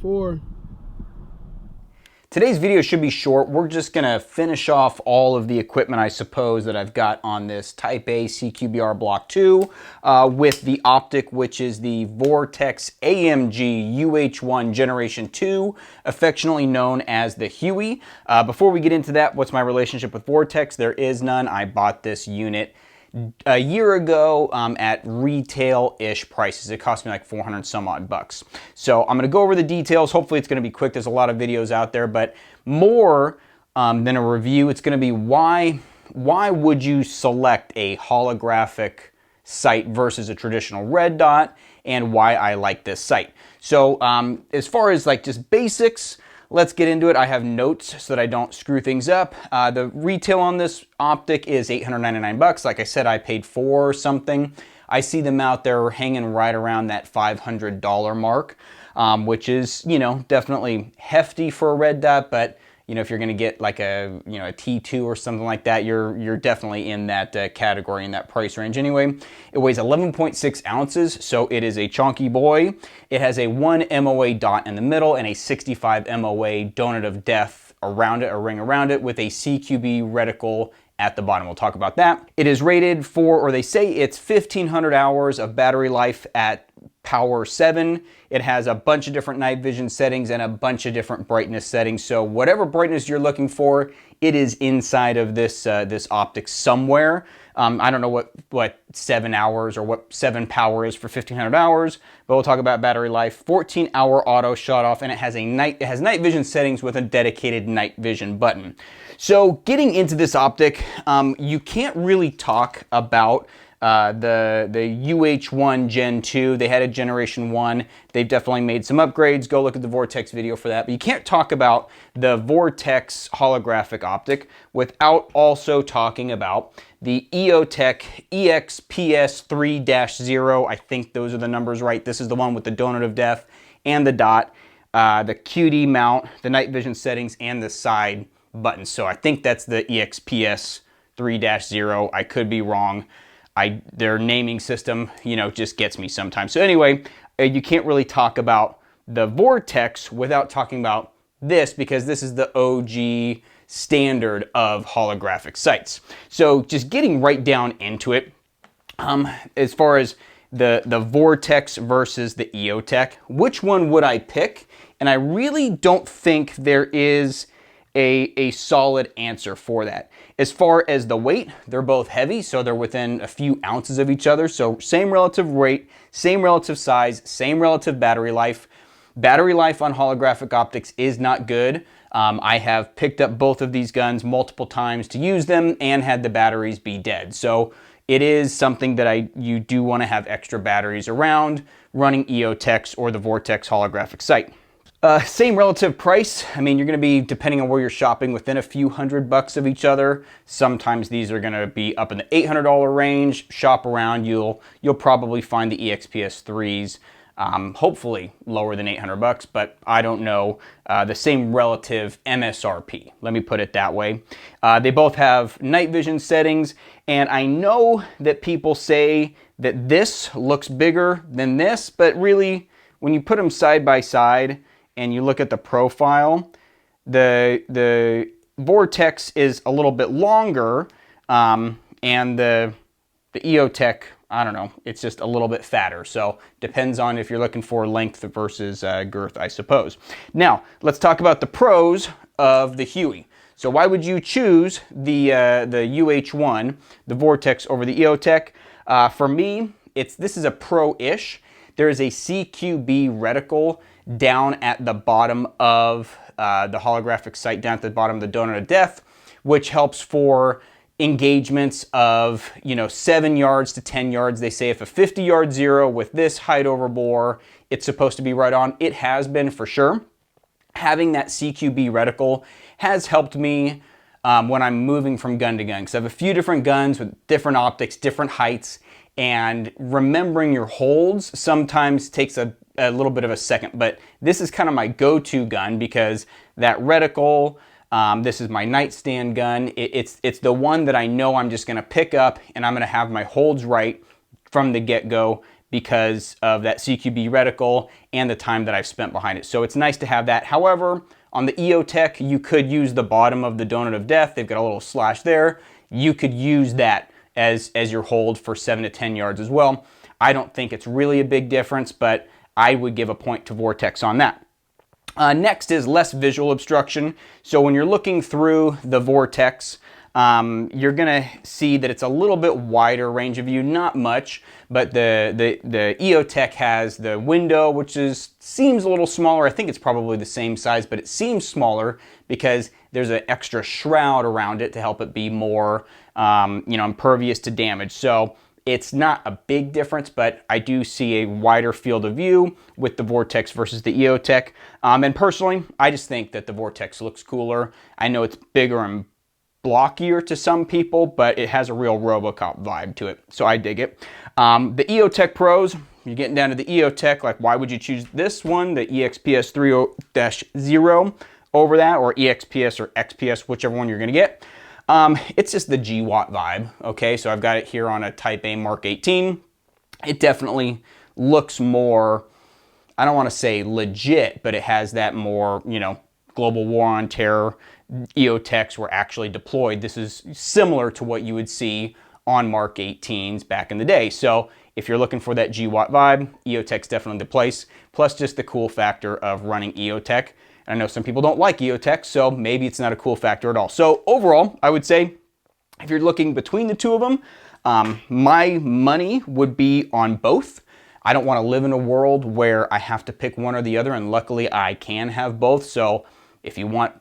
4. Today's video should be short. We're just gonna finish off all of the equipment, I suppose, that I've got on this Type A CQBR Block 2 with the optic, which is the Vortex AMG UH1 Generation 2, affectionately known as the Huey. Before we get into that, what's my relationship with Vortex? There is none. I bought this unit a year ago at retail-ish prices. It cost me like 400 some odd bucks. So I'm gonna go over the details. Hopefully it's gonna be quick. There's a lot of videos out there, but more than a review, it's gonna be why would you select a holographic sight versus a traditional red dot, and why I like this sight. So as far as like just basics, let's get into it. I have notes so that I don't screw things up. The retail on this optic is 899 bucks. Like I said, I paid $4 something. I see them out there hanging right around that $500 mark, which is, you know, definitely hefty for a red dot, but you know, if you're gonna get like a, you know, a T2 or something like that, you're definitely in that category, in that price range anyway. It weighs 11.6 ounces, so it is a chunky boy. It has a 1 MOA dot in the middle and a 65 MOA donut of death around it, a ring around it, with a CQB reticle at the bottom. We'll talk about that. It is rated for, or they say it's 1,500 hours of battery life at power 7. It has a bunch of different night vision settings and a bunch of different brightness settings. So whatever brightness you're looking for, it is inside of this this optic somewhere. I don't know what 7 hours or what 7 power is for 1,500 hours, but we'll talk about battery life. 14-hour auto shut off, and it has night vision settings with a dedicated night vision button. So getting into this optic, you can't really talk about the UH1 Gen 2. They had a Generation 1. They've definitely made some upgrades. Go look at the Vortex video for that. But you can't talk about the Vortex holographic optic without also talking about the Eotech EXPS 3-0. I think those are the numbers right. This is the one with the donut of death and the dot, the QD mount, the night vision settings, and the side buttons. So I think that's the EXPS 3-0. I could be wrong. Their naming system, you know, just gets me sometimes. So anyway, you can't really talk about the Vortex without talking about this, because this is the OG standard of holographic sights. So just getting right down into it, as far as the Vortex versus the Eotech, which one would I pick? And I really don't think there is a solid answer for that. As far as the weight, they're both heavy, so they're within a few ounces of each other. So same relative weight, same relative size, same relative battery life. Battery life on holographic optics is not good. I have picked up both of these guns multiple times to use them and had the batteries be dead. So it is something that you do want to have extra batteries around running Eotechs or the Vortex holographic sight. Same relative price. I mean, you're going to be, depending on where you're shopping, within a few $100 of each other. Sometimes these are going to be up in the $800 range. Shop around, you'll probably find the EXPS 3s, hopefully lower than $800, but I don't know. The same relative MSRP. Let me put it that way. They both have night vision settings, and I know that people say that this looks bigger than this, but really, when you put them side by side and you look at the profile, the Vortex is a little bit longer, and the Eotech, I don't know, it's just a little bit fatter. So depends on if you're looking for length versus girth, I suppose. Now, let's talk about the pros of the Huey. So why would you choose the UH1, the Vortex, over the Eotech? For me, this is a pro-ish. There is a CQB reticle down at the bottom of the holographic sight, down at the bottom of the donut of death, which helps for engagements of, you know, 7 yards to 10 yards. They say if a 50-yard zero with this height over bore, it's supposed to be right on. It has been for sure. Having that CQB reticle has helped me when I'm moving from gun to gun, because I have a few different guns with different optics, different heights, and remembering your holds sometimes takes a little bit of a second, but this is kind of my go-to gun because that reticle, this is my nightstand gun. It's the one that I know I'm just gonna pick up and I'm gonna have my holds right from the get-go because of that CQB reticle and the time that I've spent behind it. So it's nice to have that. However, on the Eotech, you could use the bottom of the donut of death. They've got a little slash there. You could use that as your hold for 7 to 10 yards as well. I don't think it's really a big difference, but I would give a point to Vortex on that. Next is less visual obstruction. So when you're looking through the Vortex, you're gonna see that it's a little bit wider range of view, not much, but the Eotech has the window, which seems a little smaller. I think it's probably the same size, but it seems smaller because there's an extra shroud around it to help it be more, impervious to damage. So it's not a big difference, but I do see a wider field of view with the Vortex versus the Eotech. And personally, I just think that the Vortex looks cooler. I know it's bigger and blockier to some people, but it has a real RoboCop vibe to it, so I dig it. The Eotech Pros, you're getting down to the Eotech, like why would you choose this one, the EXPS 3.0 over that, or EXPS or XPS, whichever one you're gonna get? It's just the GWatt vibe, okay? So I've got it here on a Type A Mark 18. It definitely looks more, I don't wanna say legit, but it has that more, global war on terror. Eotechs were actually deployed. This is similar to what you would see on Mark 18s back in the day. So if you're looking for that GWatt vibe, Eotech's definitely the place. Plus just the cool factor of running Eotech. And I know some people don't like Eotech, so maybe it's not a cool factor at all. So overall, I would say if you're looking between the two of them, my money would be on both. I don't want to live in a world where I have to pick one or the other, and luckily I can have both. So if you want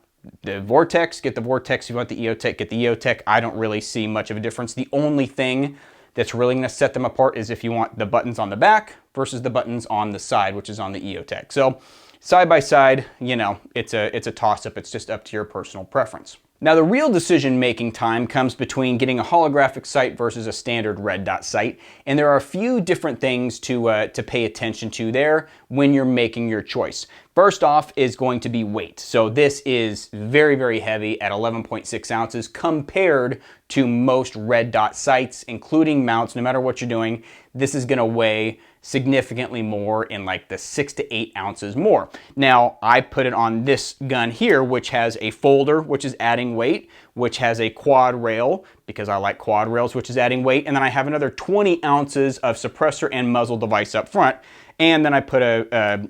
the Vortex, get the Vortex. If you want the Eotech, get the Eotech. I don't really see much of a difference. The only thing that's really going to set them apart is if you want the buttons on the back versus the buttons on the side, which is on the Eotech. So side by side, it's a toss-up. It's just up to your personal preference. Now the real decision-making time comes between getting a holographic sight versus a standard red dot sight, and there are a few different things to pay attention to there when you're making your choice. First off is going to be weight. So this is very, very heavy at 11.6 ounces compared to most red dot sights, including mounts. No matter what you're doing, this is going to weigh significantly more, in like the 6 to 8 ounces more. Now I put it on this gun here, which has a folder, which is adding weight, which has a quad rail, because I like quad rails, which is adding weight, and then I have another 20 ounces of suppressor and muzzle device up front, and then I put a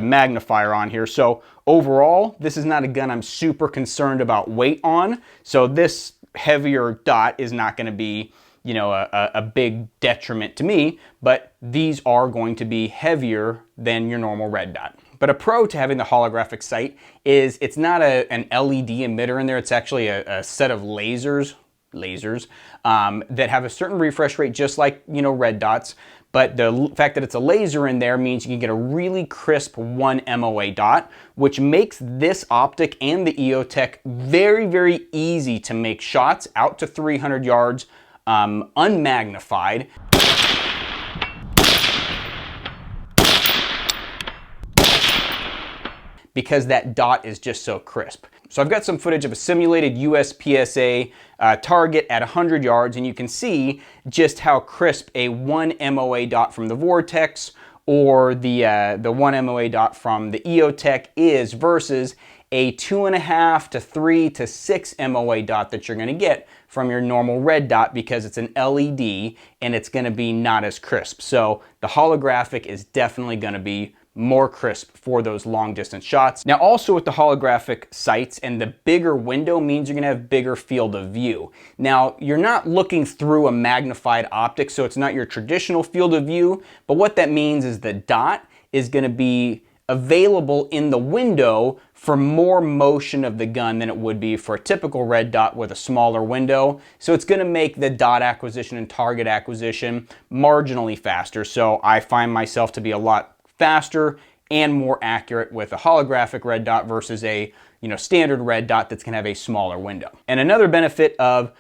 magnifier on here. So overall, this is not a gun I'm super concerned about weight on, so this heavier dot is not going to be a big detriment to me, but these are going to be heavier than your normal red dot. But a pro to having the holographic sight is it's not an LED emitter in there. It's actually a set of lasers that have a certain refresh rate, just like red dots. But the fact that it's a laser in there means you can get a really crisp 1 MOA dot, which makes this optic and the Eotech very, very easy to make shots out to 300 yards unmagnified. Because that dot is just so crisp. So I've got some footage of a simulated USPSA target at 100 yards, and you can see just how crisp a 1 MOA dot from the Vortex or the 1 MOA dot from the Eotech is versus a 2.5 to 3 to 6 MOA dot that you're gonna get from your normal red dot, because it's an LED and it's gonna be not as crisp. So the holographic is definitely gonna be more crisp for those long distance shots. Now also with the holographic sights, and the bigger window means you're gonna have bigger field of view. Now you're not looking through a magnified optic, so it's not your traditional field of view, but what that means is the dot is gonna be available in the window for more motion of the gun than it would be for a typical red dot with a smaller window. So it's gonna make the dot acquisition and target acquisition marginally faster. So I find myself to be a lot faster and more accurate with a holographic red dot versus a standard red dot that's gonna have a smaller window. And another benefit of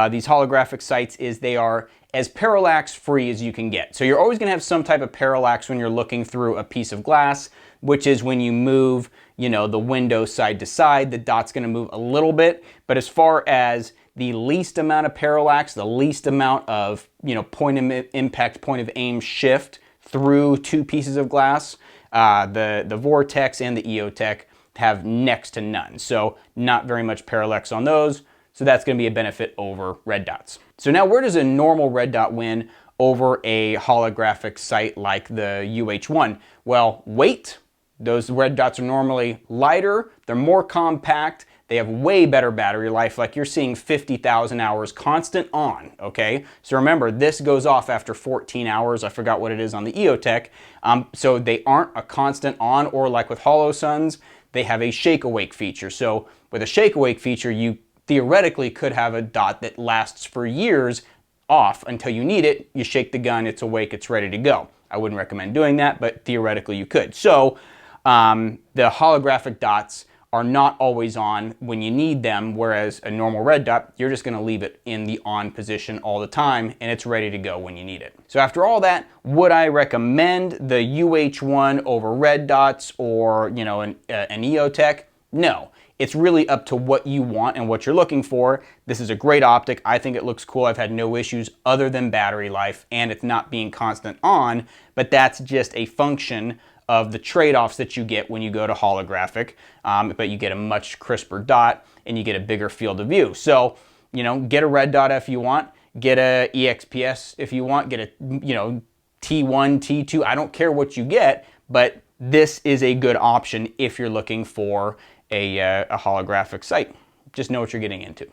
these holographic sights is they are as parallax free as you can get. So you're always gonna have some type of parallax when you're looking through a piece of glass, which is when you move the window side to side, the dot's gonna move a little bit. But as far as the least amount of parallax, the least amount of point of impact, point of aim shift through two pieces of glass. The Vortex and the Eotech have next to none, so not very much parallax on those. So that's going to be a benefit over red dots. So now where does a normal red dot win over a holographic sight like the UH1? Well, weight. Those red dots are normally lighter, they're more compact, they have way better battery life, like you're seeing 50,000 hours constant on, okay? So remember, this goes off after 14 hours. I forgot what it is on the Eotech. So they aren't a constant on, or like with HoloSuns, they have a shake awake feature. So with a shake awake feature, you theoretically could have a dot that lasts for years off until you need it. You shake the gun, it's awake, it's ready to go. I wouldn't recommend doing that, but theoretically you could. So the holographic dots are not always on when you need them, whereas a normal red dot, you're just going to leave it in the on position all the time and it's ready to go when you need it. So after all that, would I recommend the UH1 over red dots, or an Eotech? No. It's really up to what you want and what you're looking for. This is a great optic. I think it looks cool. I've had no issues other than battery life and it's not being constant on, but that's just a function of the trade-offs that you get when you go to holographic, but you get a much crisper dot and you get a bigger field of view. So, get a red dot if you want, get a EXPS if you want, get a, T1, T2, I don't care what you get, but this is a good option if you're looking for a holographic sight. Just know what you're getting into.